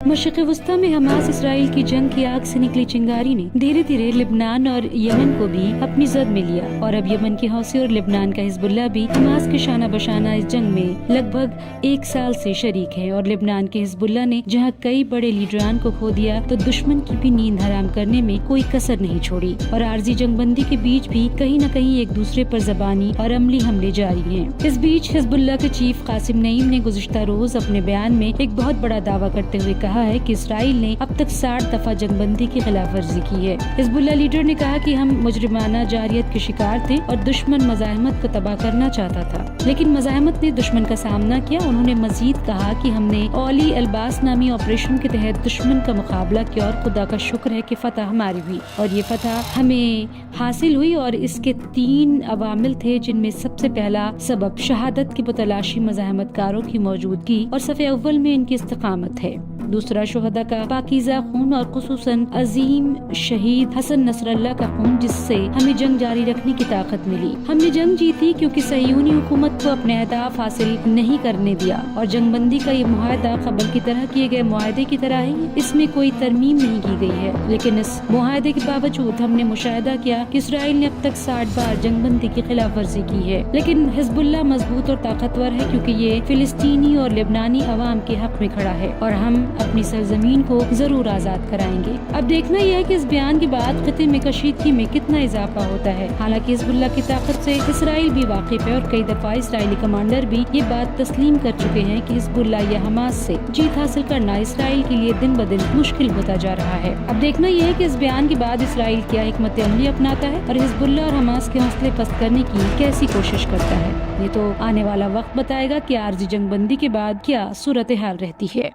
मशरिक़ वस्ता में Hamas Israel की जंग की आग से निकली चिंगारी ने धीरे धीरे लेबनान और यमन को भी अपनी जद में लिया और अब यमन के हौसे और लेबनान का हिजबुल्लाह भी हमास के शाना बशाना इस जंग में लगभग 1 साल से शरीक है। और लेबनान के हिजबुल्लाह ने जहां कई बड़े लीडरान को खो दिया तो दुश्मन की भी नींद हराम करने में कोई कसर नहीं छोड़ी और आर्जी जंगबंदी के बीच भी कहीं न कहीं एक दूसरे पर जबानी और अमली हमले जारी हैं। इस बीच हिजबुल्लाह के चीफ कासिम नईम ने गुज़िश्ता रोज अपने बयान में एक बहुत बड़ा दावा करते हुए कहा है कि इसराइल ने अब तक 60 दफा जंगबंदी की खिलाफ वर्जी की है। हिजबुल्लाह लीडर ने कहा कि हम मुजरिमाना जारियत के शिकार थे और दुश्मन मज़ाहमत को तबाह करना चाहता था, लेकिन मज़ाहमत ने दुश्मन का सामना किया। उन्होंने मजीद कहा कि हमने औली अल्बास नामी ऑपरेशन के तहत दुश्मन का मुकाबला किया और खुदा का शुक्र है कि फतह हमारी हुई और ये फतह हमें हासिल हुई और इसके 3 अवामिल थे, जिनमें सबसे पहला सबब शहादत की बतलाशी मज़ाहमतकारों की मौजूदगी और सफ़े अव्वल में इनकी इस्तिकामत है। दूसरा शुहदा का पाकीज़ा खून और खुसूसन अजीम शहीद हसन नसरल्लाह का खून, जिससे हमें जंग जारी रखने की ताकत मिली। हमने जंग जीती क्योंकि सहयूनी हुकूमत को अपने अहदाफ हासिल नहीं करने दिया और जंगबंदी का ये मुआहदा कबल की तरह किए गए मुआहदे की तरह ही, इसमें कोई तरमीम नहीं की गई है। लेकिन इस मुआहदे के बावजूद हमने मुशाहिदा किया कि इसराइल ने अब तक 60 बार जंगबंदी की खिलाफ वर्जी की है। लेकिन हिजबुल्लाह मजबूत और ताकतवर है क्योंकि ये फिलिस्तीनी और लेबनानी अवाम के हक में खड़ा है और हम अपनी सरजमीन को जरूर आजाद कराएंगे। अब देखना यह है कि इस बयान के बाद खिते में कशीदगी में कितना इजाफा होता है। हालांकि हिजबुल्लाह की ताकत से इसराइल भी वाकिफ है और कई दफा इसराइली कमांडर भी ये बात तस्लीम कर चुके हैं कि हिजबुल्लाह या हमास से जीत हासिल करना इसराइल के लिए दिन ब दिन मुश्किल होता जा रहा है। अब देखना यह है कि इस बयान के बाद इसराइल क्या हिकमत अमली अपनाता है और हिजबुल्लाह और हमास के हौसले पस्त करने की कैसी कोशिश करता है। ये तो आने वाला वक्त बताएगा कि आर्जी जंगबंदी के बाद क्या सूरत हाल रहती है।